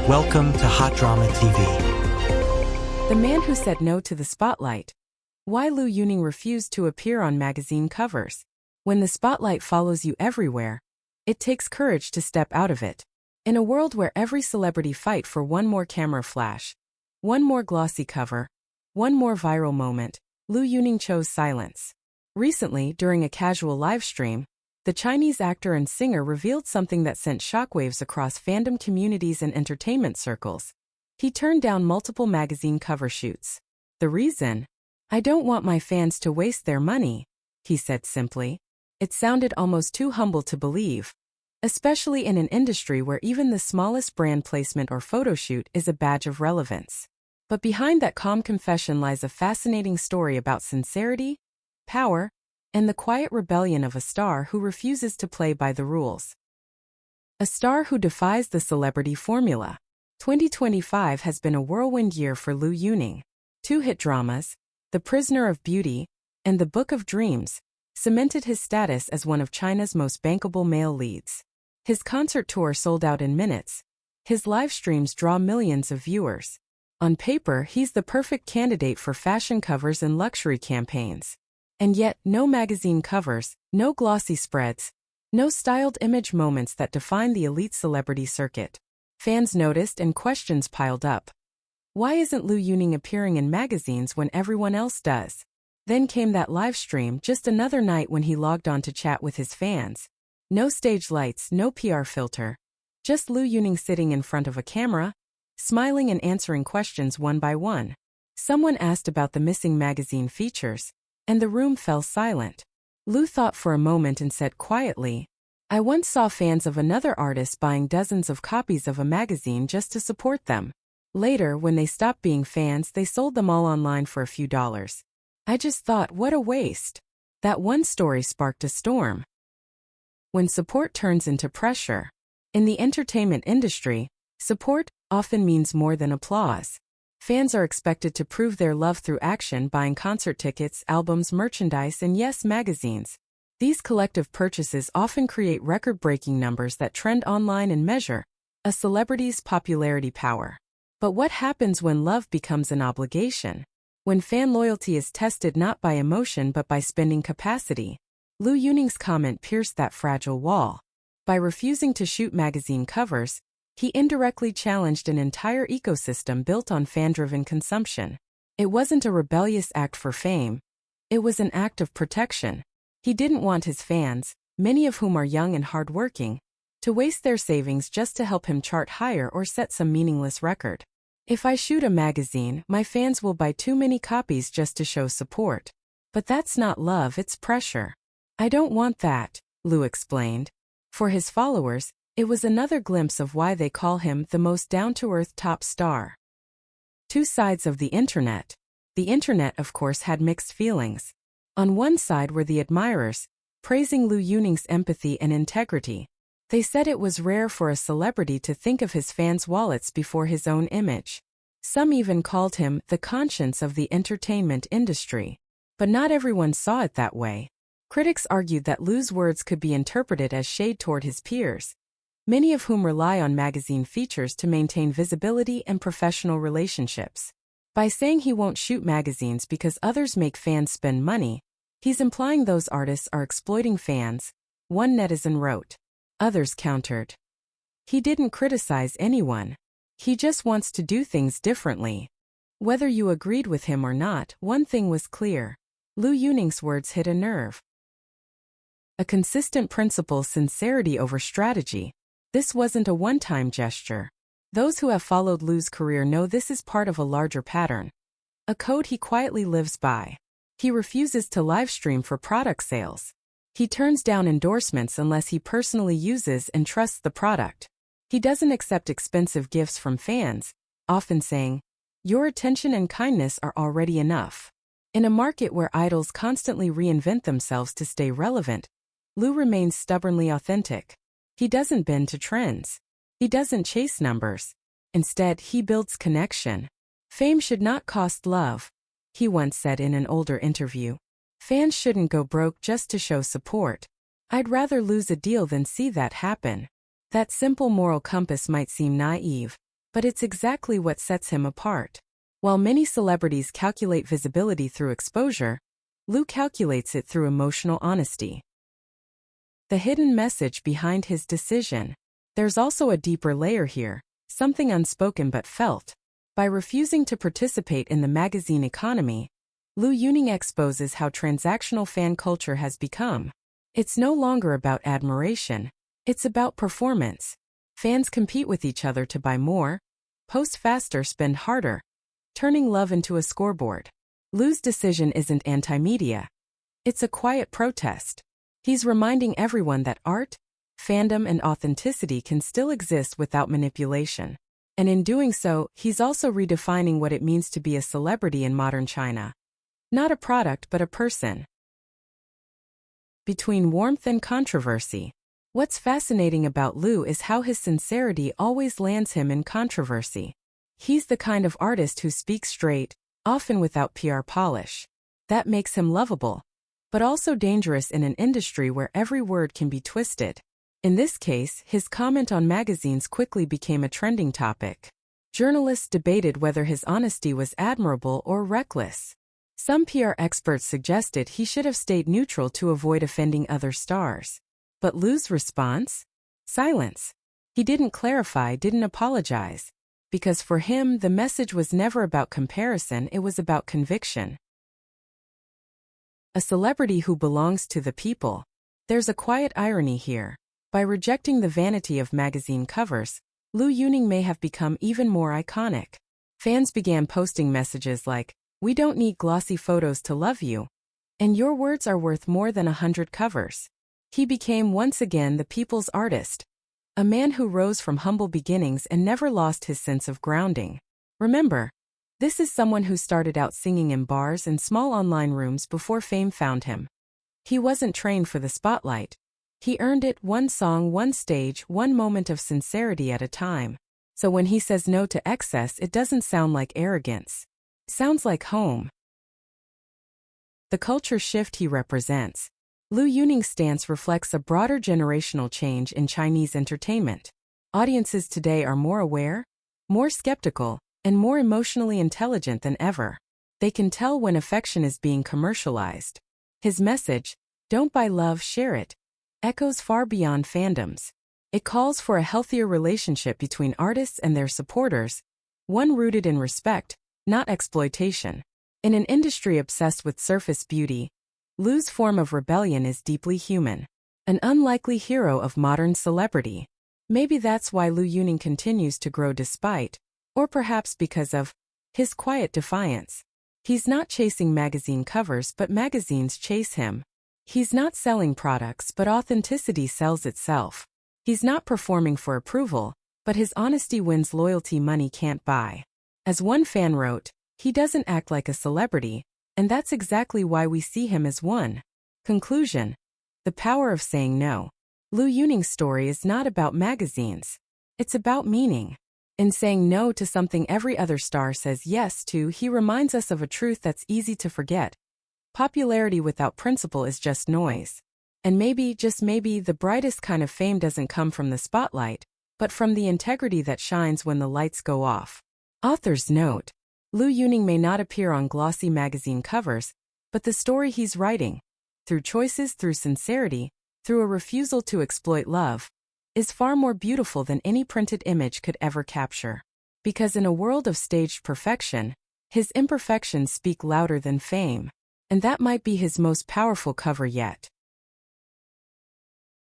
Welcome to Hot Drama TV. The man who said no to the spotlight. Why Liu Yuning refused to appear on magazine covers. When the spotlight follows you everywhere, it takes courage to step out of it. In a world where every celebrity fight for one more camera flash, one more glossy cover, one more viral moment, Liu Yuning chose silence. Recently, during a casual livestream, the Chinese actor and singer revealed something that sent shockwaves across fandom communities and entertainment circles. He turned down multiple magazine cover shoots. The reason? "I don't want my fans to waste their money," he said simply. It sounded almost too humble to believe, especially in an industry where even the smallest brand placement or photo shoot is a badge of relevance. But behind that calm confession lies a fascinating story about sincerity, power, and the quiet rebellion of a star who refuses to play by the rules. A star who defies the celebrity formula. 2025 has been a whirlwind year for Liu Yuning. Two hit dramas, The Prisoner of Beauty and The Book of Dreams, cemented his status as one of China's most bankable male leads. His concert tour sold out in minutes. His live streams draw millions of viewers. On paper, he's the perfect candidate for fashion covers and luxury campaigns. And yet, no magazine covers, no glossy spreads, no styled image moments that define the elite celebrity circuit. Fans noticed and questions piled up. Why isn't Liu Yuning appearing in magazines when everyone else does? Then came that live stream, just another night when he logged on to chat with his fans. No stage lights, no PR filter. Just Liu Yuning sitting in front of a camera, smiling and answering questions one by one. Someone asked about the missing magazine features, and the room fell silent. Liu thought for a moment and said quietly, "I once saw fans of another artist buying dozens of copies of a magazine just to support them. Later, when they stopped being fans, they sold them all online for a few dollars. I just thought, what a waste." That one story sparked a storm. When support turns into pressure. In the entertainment industry, support often means more than applause. Fans are expected to prove their love through action, buying concert tickets, albums, merchandise, and yes, magazines. These collective purchases often create record-breaking numbers that trend online and measure a celebrity's popularity power. But what happens when love becomes an obligation? When fan loyalty is tested not by emotion but by spending capacity? Liu Yuning's comment pierced that fragile wall. By refusing to shoot magazine covers, he indirectly challenged an entire ecosystem built on fan-driven consumption. It wasn't a rebellious act for fame. It was an act of protection. He didn't want his fans, many of whom are young and hardworking, to waste their savings just to help him chart higher or set some meaningless record. "If I shoot a magazine, my fans will buy too many copies just to show support. But that's not love, it's pressure. I don't want that," Liu explained. For his followers, it was another glimpse of why they call him the most down-to-earth top star. Two sides of the internet. The internet, of course, had mixed feelings. On one side were the admirers, praising Liu Yuning's empathy and integrity. They said it was rare for a celebrity to think of his fans' wallets before his own image. Some even called him the conscience of the entertainment industry. But not everyone saw it that way. Critics argued that Liu's words could be interpreted as shade toward his peers, many of whom rely on magazine features to maintain visibility and professional relationships. By saying he won't shoot magazines because others make fans spend money, he's implying those artists are exploiting fans, one netizen wrote. Others countered. He didn't criticize anyone. He just wants to do things differently. Whether you agreed with him or not, one thing was clear. Liu Yuning's words hit a nerve. A consistent principle: sincerity over strategy. This wasn't a one-time gesture. Those who have followed Liu's career know this is part of a larger pattern. A code he quietly lives by. He refuses to livestream for product sales. He turns down endorsements unless he personally uses and trusts the product. He doesn't accept expensive gifts from fans, often saying, "Your attention and kindness are already enough." In a market where idols constantly reinvent themselves to stay relevant, Liu remains stubbornly authentic. He doesn't bend to trends. He doesn't chase numbers. Instead, he builds connection. "Fame should not cost love," he once said in an older interview. "Fans shouldn't go broke just to show support. I'd rather lose a deal than see that happen." That simple moral compass might seem naive, But it's exactly what sets him apart. While many celebrities calculate visibility through exposure, Liu calculates it through emotional honesty. The hidden message behind his decision. There's also a deeper layer here, something unspoken but felt. By refusing to participate in the magazine economy, Liu Yuning exposes how transactional fan culture has become. It's no longer about admiration, it's about performance. Fans compete with each other to buy more, post faster, spend harder, turning love into a scoreboard. Liu's decision isn't anti-media. It's a quiet protest. He's reminding everyone that art, fandom, and authenticity can still exist without manipulation. And in doing so, he's also redefining what it means to be a celebrity in modern China. Not a product but a person. Between warmth and controversy. What's fascinating about Liu is how his sincerity always lands him in controversy. He's the kind of artist who speaks straight, often without PR polish. That makes him lovable, but also dangerous in an industry where every word can be twisted. In this case, his comment on magazines quickly became a trending topic. Journalists debated whether his honesty was admirable or reckless. Some PR experts suggested he should have stayed neutral to avoid offending other stars. But Liu's response? Silence. He didn't clarify, didn't apologize. Because for him, the message was never about comparison, it was about conviction. A celebrity who belongs to the people. There's a quiet irony here. By rejecting the vanity of magazine covers, Liu Yuning may have become even more iconic. Fans began posting messages like, "We don't need glossy photos to love you. And your words are worth more than 100 covers." He became once again the people's artist. A man who rose from humble beginnings and never lost his sense of grounding. Remember, this is someone who started out singing in bars and small online rooms before fame found him. He wasn't trained for the spotlight. He earned it one song, one stage, one moment of sincerity at a time. So when he says no to excess, it doesn't sound like arrogance. It sounds like home. The culture shift he represents. Liu Yuning's stance reflects a broader generational change in Chinese entertainment. Audiences today are more aware, more skeptical, and more emotionally intelligent than ever. They can tell when affection is being commercialized. His message, "Don't buy love, share it," echoes far beyond fandoms. It calls for a healthier relationship between artists and their supporters, one rooted in respect, not exploitation. In an industry obsessed with surface beauty, Liu's form of rebellion is deeply human. An unlikely hero of modern celebrity. Maybe that's why Liu Yuning continues to grow despite, or perhaps because of, his quiet defiance. He's not chasing magazine covers, but magazines chase him. He's not selling products, but authenticity sells itself. He's not performing for approval, but his honesty wins loyalty money can't buy. As one fan wrote, he doesn't act like a celebrity, and that's exactly why we see him as one. Conclusion. The power of saying no. Liu Yuning's story is not about magazines. It's about meaning. In saying no to something every other star says yes to, he reminds us of a truth that's easy to forget. Popularity without principle is just noise. And maybe, just maybe, the brightest kind of fame doesn't come from the spotlight, but from the integrity that shines when the lights go off. Author's note. Liu Yuning may not appear on glossy magazine covers, but the story he's writing, through choices, through sincerity, through a refusal to exploit love, is far more beautiful than any printed image could ever capture. Because in a world of staged perfection, his imperfections speak louder than fame. And that might be his most powerful cover yet.